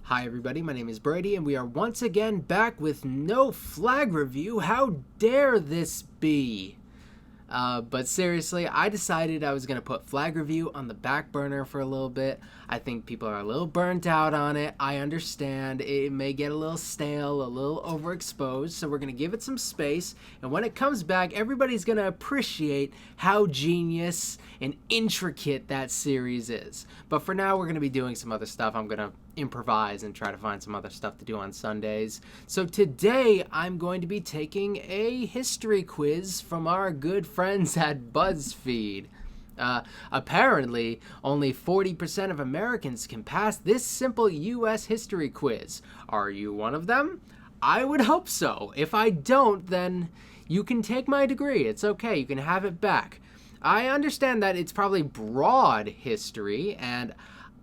Hi everybody, my name is Brady and we are once again back with no flag review. How dare this be? But seriously, I decided I was going to put flag review on the back burner for a little bit. I think people are a little burnt out on it. I understand it may get a little stale, a little overexposed, so we're going to give it some space. And when it comes back, everybody's going to appreciate how genius and intricate that series is. But for now, we're going to be doing some other stuff. I'm going to improvise and try to find some other stuff to do on Sundays. So today, I'm going to be taking a history quiz from our good friends at BuzzFeed. Apparently, only 40% of Americans can pass this simple U.S. history quiz. Are you one of them? I would hope so. If I don't, then you can take my degree. It's okay. You can have it back. I understand that it's probably broad history, and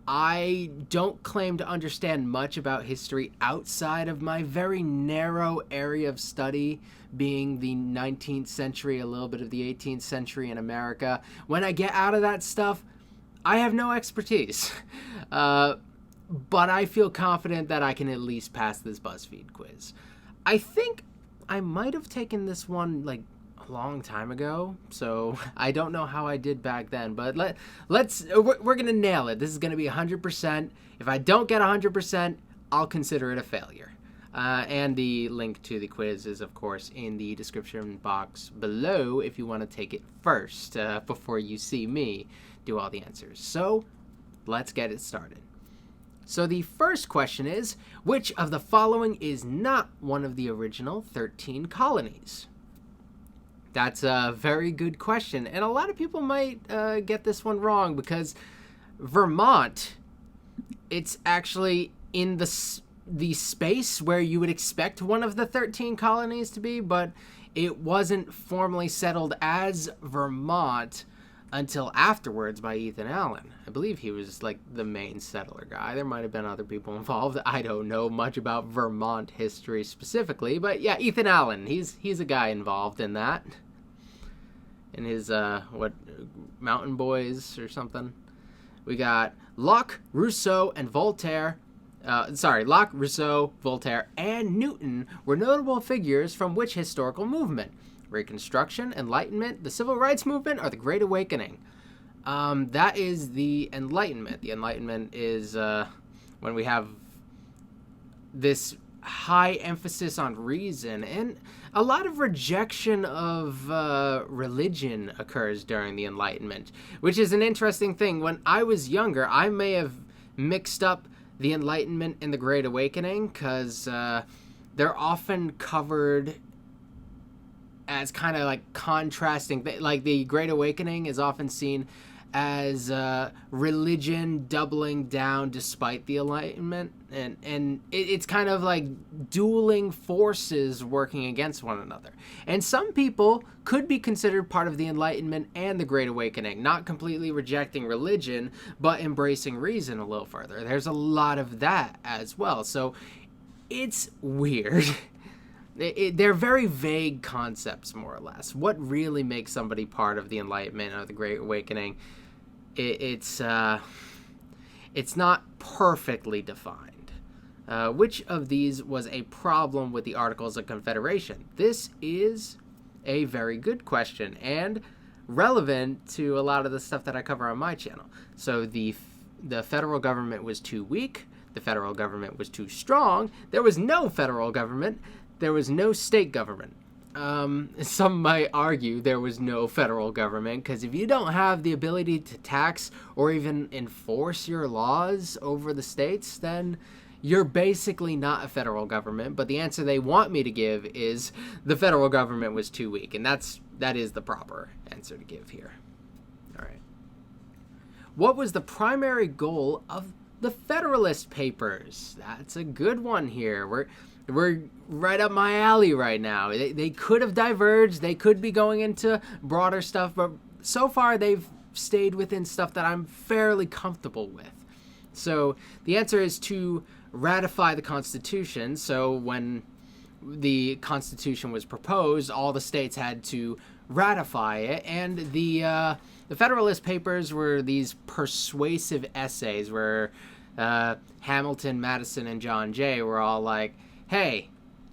I don't claim to understand much about history outside of my very narrow area of study, being the 19th century, a little bit of the 18th century in America. When I get out of that stuff, I have no expertise. But I feel confident that I can at least pass this BuzzFeed quiz. I think I might have taken this one like a long time ago, so I don't know how I did back then, but we're gonna nail it. This is gonna be 100%. If I don't get 100%, I'll consider it a failure. And the link to the quiz is, of course, in the description box below if you want to take it first before you see me do all the answers. So let's get it started. So the first question is, which of the following is not one of the original 13 colonies? That's a very good question, and a lot of people might get this one wrong because Vermont, it's actually in the space where you would expect one of the 13 colonies to be, but it wasn't formally settled as Vermont until afterwards by Ethan Allen. I believe he was like the main settler guy. There might have been other people involved. I don't know much about Vermont history specifically, but yeah, Ethan Allen, he's a guy involved in that. In his, Mountain Boys or something. We got Locke, Rousseau, and Voltaire. Locke, Rousseau, Voltaire, and Newton were notable figures from which historical movement? Reconstruction, Enlightenment, the Civil Rights Movement, or the Great Awakening? That is the Enlightenment. The Enlightenment is when we have this high emphasis on reason, and a lot of rejection of religion occurs during the Enlightenment, which is an interesting thing. When I was younger, I may have mixed up the Enlightenment and the Great Awakening because they're often covered as kind of like contrasting. Like the Great Awakening is often seen as religion doubling down despite the Enlightenment, and it's kind of like dueling forces working against one another. And some people could be considered part of the Enlightenment and the Great Awakening, not completely rejecting religion, but embracing reason a little further. There's a lot of that as well, so it's weird. They're very vague concepts, more or less. What really makes somebody part of the Enlightenment or the Great Awakening? It's not perfectly defined. Which of these was a problem with the Articles of Confederation? This is a very good question and relevant to a lot of the stuff that I cover on my channel. So the federal government was too weak. The federal government was too strong. There was no federal government. There was no state government. Some might argue there was no federal government because if you don't have the ability to tax or even enforce your laws over the states, then you're basically not a federal government. But the answer they want me to give is the federal government was too weak, and that is the proper answer to give here. All right. What was the primary goal of the Federalist Papers? That's a good one here. We're right up my alley right now. They could have diverged. They could be going into broader stuff, but so far they've stayed within stuff that I'm fairly comfortable with. So the answer is to ratify the Constitution. So when the Constitution was proposed, all the states had to ratify it, and the Federalist Papers were these persuasive essays where Hamilton, Madison, and John Jay were all like, hey,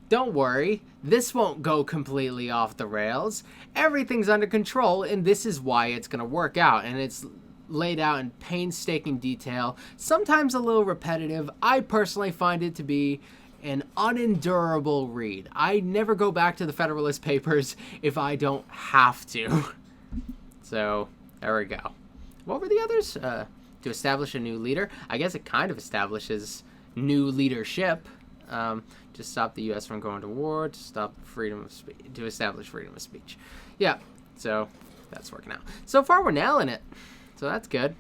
don't worry, this won't go completely off the rails. Everything's under control, and this is why it's going to work out. And it's laid out in painstaking detail, sometimes a little repetitive. I personally find it to be an unendurable read. I never go back to the Federalist Papers if I don't have to. So, there we go. What were the others? To establish a new leader. I guess it kind of establishes new leadership. To stop the U.S. from going to war, to stop freedom of speech, to establish freedom of speech. Yeah, so that's working out. So far, we're nailing it. So that's good.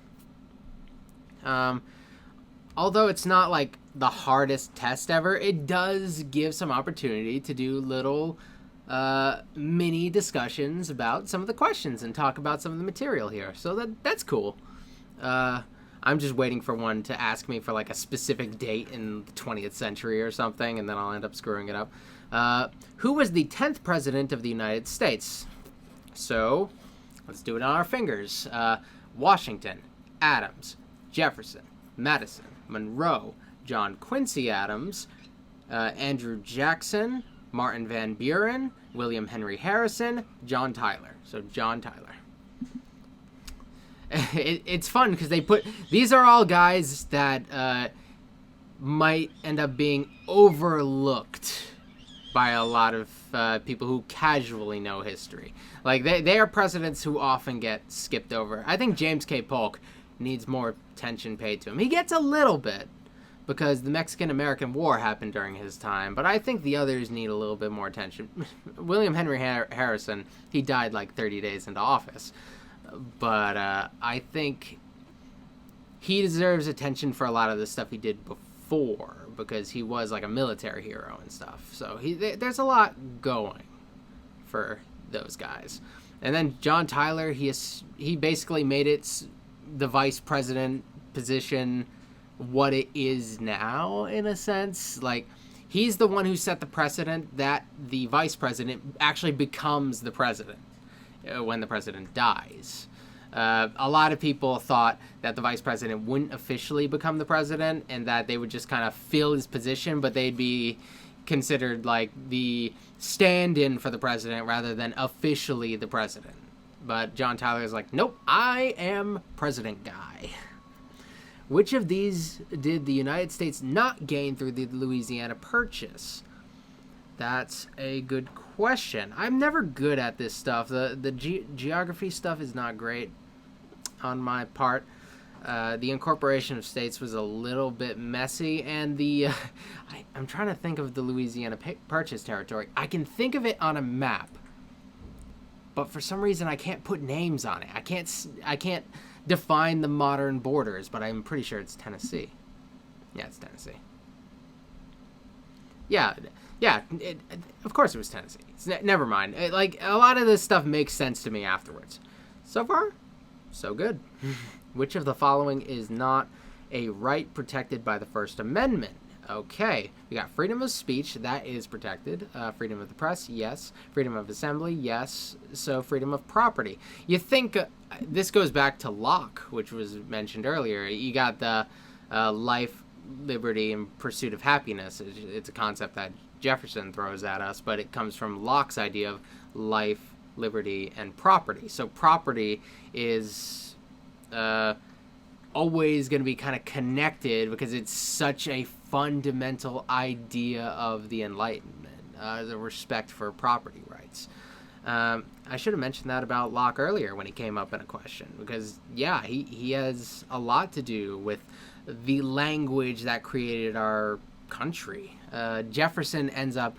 Although it's not like the hardest test ever, it does give some opportunity to do little mini discussions about some of the questions and talk about some of the material here. So that's cool. I'm just waiting for one to ask me for like a specific date in the 20th century or something, and then I'll end up screwing it up. Who was the 10th president of the United States? So, let's do it on our fingers. Washington, Adams, Jefferson, Madison, Monroe, John Quincy Adams, Andrew Jackson, Martin Van Buren, William Henry Harrison, John Tyler. So, John Tyler. It's fun because these are all guys that might end up being overlooked by a lot of people who casually know history. Like, they are presidents who often get skipped over. I think James K. Polk needs more attention paid to him. He gets a little bit because the Mexican-American War happened during his time, but I think the others need a little bit more attention. William Henry Harrison, he died like 30 days into office. But I think he deserves attention for a lot of the stuff he did before, because he was like a military hero and stuff. So there's a lot going for those guys. And then John Tyler, he basically made the vice president position what it is now, in a sense. Like, he's the one who set the precedent that the vice president actually becomes the president when the president dies. A lot of people thought that the vice president wouldn't officially become the president and that they would just kind of fill his position, but they'd be considered like the stand-in for the president rather than officially the president. But John Tyler is like, nope, I am president guy. Which of these did the United States not gain through the Louisiana Purchase? That's a good question. I'm never good at this stuff. The geography stuff is not great on my part. The incorporation of states was a little bit messy, and I'm trying to think of the Louisiana Purchase territory. I can think of it on a map, but for some reason I can't put names on it. I can't define the modern borders, but I'm pretty sure it's Tennessee. Yeah, it's Tennessee. Yeah, of course it was Tennessee. Never mind. Like, a lot of this stuff makes sense to me afterwards. So far, so good. Which of the following is not a right protected by the First Amendment? Okay, we got freedom of speech, that is protected. Freedom of the press, yes. Freedom of assembly, yes. So freedom of property. You think, this goes back to Locke, which was mentioned earlier. You got the life, liberty, and pursuit of happiness. It's a concept that Jefferson throws at us, but it comes from Locke's idea of life, liberty, and property. So property is always going to be kind of connected because it's such a fundamental idea of the Enlightenment, the respect for property rights. I should have mentioned that about Locke earlier when he came up in a question, because, yeah, he has a lot to do with the language that created our country. Jefferson ends up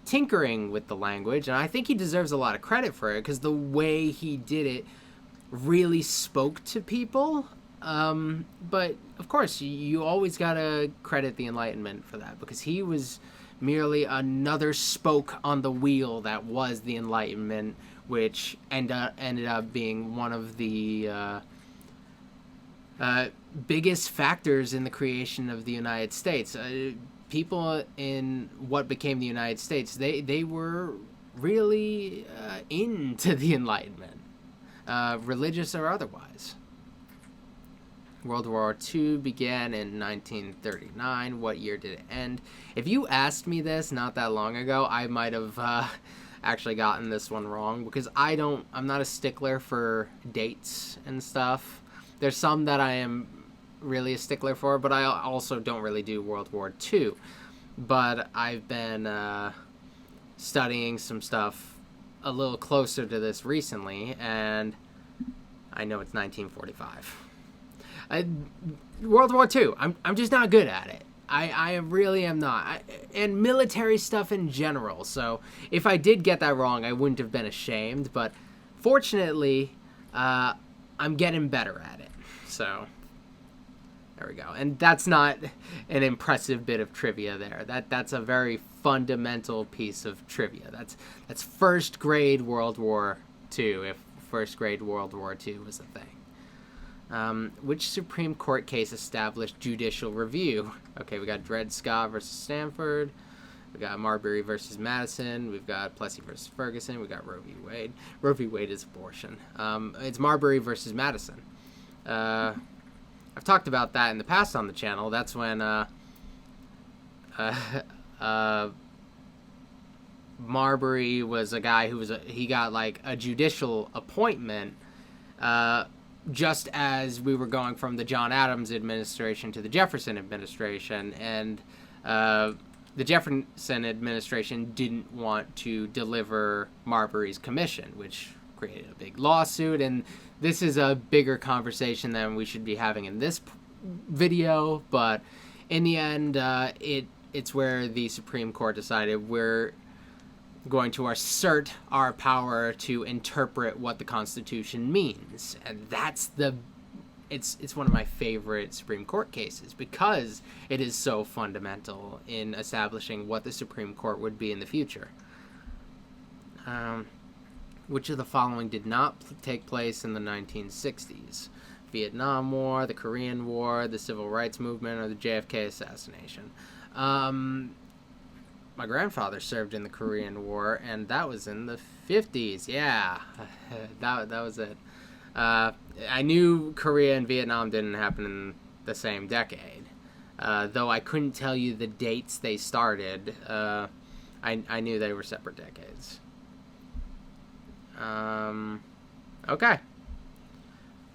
tinkering with the language, and I think he deserves a lot of credit for it because the way he did it really spoke to people. But of course, you always gotta credit the Enlightenment for that, because he was merely another spoke on the wheel that was the Enlightenment, which ended up being one of the biggest factors in the creation of the United States. People in what became the United States, they were really into the Enlightenment, religious or otherwise. World War II began in 1939. What year did it end? If you asked me this not that long ago, I might have actually gotten this one wrong, because I'm not a stickler for dates and stuff. There's some that I am really a stickler for, but I also don't really do World War II. But I've been studying some stuff a little closer to this recently, and I know it's 1945. World War II, I'm just not good at it. I really am not. And military stuff in general. So if I did get that wrong, I wouldn't have been ashamed. But fortunately, I'm getting better at it. So there we go. And that's not an impressive bit of trivia there. That's a very fundamental piece of trivia. That's first grade World War II, if first grade World War II was a thing. Which Supreme Court case established judicial review? Okay, we got Dred Scott versus Stanford. We got Marbury versus Madison. We've got Plessy versus Ferguson. We got Roe v. Wade. Roe v. Wade is abortion. It's Marbury versus Madison. I've talked about that in the past on the channel. That's when Marbury was a guy who he got like a judicial appointment just as we were going from the John Adams administration to the Jefferson administration, and the Jefferson administration didn't want to deliver Marbury's commission, which created a big lawsuit. And this is a bigger conversation than we should be having in this video, but in the end, it's where the Supreme Court decided we're going to assert our power to interpret what the Constitution means. And it's one of my favorite Supreme Court cases, because it is so fundamental in establishing what the Supreme Court would be in the future. Which of the following did not take place in the 1960s? Vietnam War, the Korean War, the Civil Rights Movement, or the JFK assassination? My grandfather served in the Korean War, and that was in the 50s. Yeah, that was it. I knew Korea and Vietnam didn't happen in the same decade, though I couldn't tell you the dates they started. I knew they were separate decades. Okay.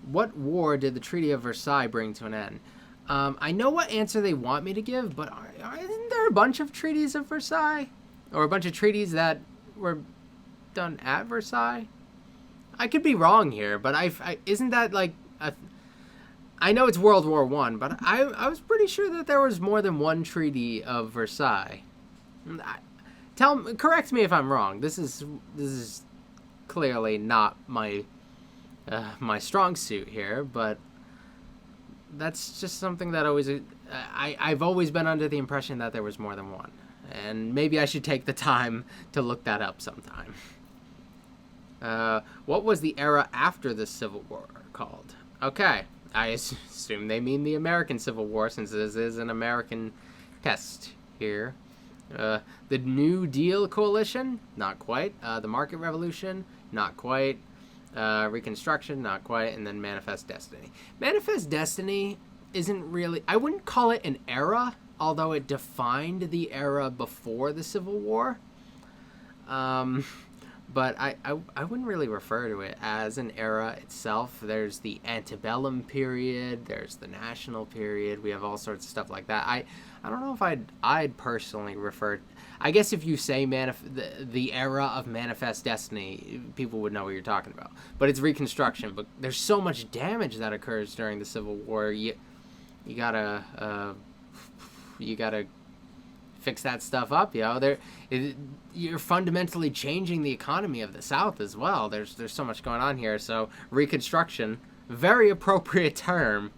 What war did the Treaty of Versailles bring to an end? I know what answer they want me to give, but isn't there a bunch of treaties of Versailles? Or a bunch of treaties that were done at Versailles? I could be wrong here, but isn't that like I know it's World War I, but I was pretty sure that there was more than one Treaty of Versailles. Correct me if I'm wrong. This is clearly not my strong suit here, but that's just something that I've always been under the impression that there was more than one. And maybe I should take the time to look that up sometime. What was the era after the Civil War called? Okay, I assume they mean the American Civil War, since this is an American test here. The New Deal Coalition? Not quite. The Market Revolution? Not quite. Reconstruction? Not quite. And then Manifest Destiny. Manifest Destiny isn't really... I wouldn't call it an era, although it defined the era before the Civil War. But I wouldn't really refer to it as an era itself. There's the antebellum period. There's the national period. We have all sorts of stuff like that. I don't know if I'd personally refer... I guess if you say the era of Manifest Destiny, people would know what you're talking about. But it's Reconstruction. But there's so much damage that occurs during the Civil War. You gotta fix that stuff up, you're fundamentally changing the economy of the South as well. There's so much going on here. So Reconstruction, very appropriate term.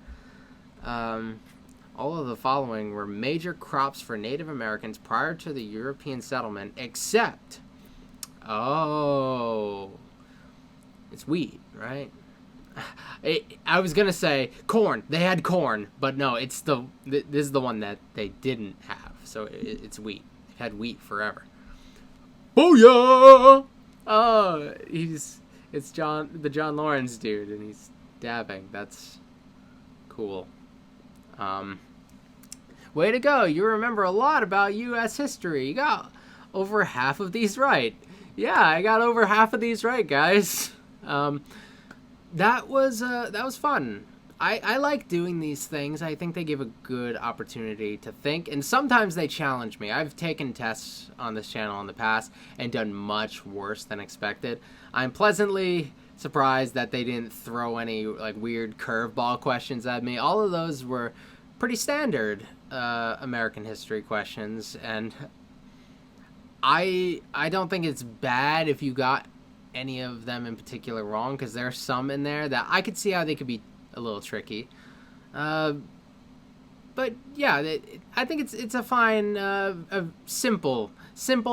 All of the following were major crops for Native Americans prior to the European settlement, except, it's wheat, right? I was gonna say corn. They had corn, but no, this is the one that they didn't have. So it's wheat. They've had wheat forever. Booyah! Oh, it's the John Lawrence dude, and he's dabbing. That's Cool. Way to go. You remember a lot about U.S. history. You got over half of these right. Yeah, I got over half of these right, guys. That was fun. I like doing these things. I think they give a good opportunity to think, and sometimes they challenge me. I've taken tests on this channel in the past and done much worse than expected. I'm pleasantly surprised that they didn't throw any like weird curveball questions at me. All of those were pretty standard American history questions, and I don't think it's bad if you got any of them in particular wrong, because there are some in there that I could see how they could be a little tricky. But yeah, I think it's a fine, a simple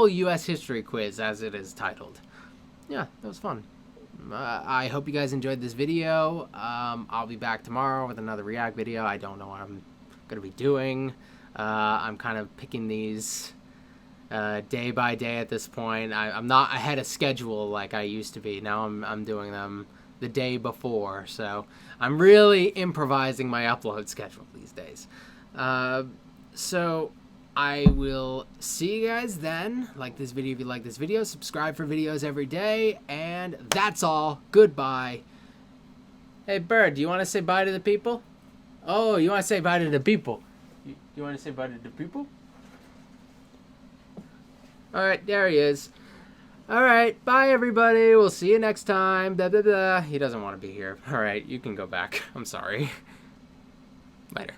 U.S. history quiz, as it is titled. Yeah, that was fun. I hope you guys enjoyed this video. I'll be back tomorrow with another React video. I don't know what I'm going to be doing. I'm kind of picking these day by day at this point. I'm not ahead of schedule like I used to be. Now I'm doing them the day before, so I'm really improvising my upload schedule these days. So I will see you guys then. Like this video if you like this video. Subscribe for videos every day. And that's all. Goodbye. Hey, Bird, do you want to say bye to the people? Oh, you want to say bye to the people? You want to say bye to the people? Alright, there he is. Alright, bye everybody. We'll see you next time. Blah, blah, blah. He doesn't want to be here. Alright, you can go back. I'm sorry. Later.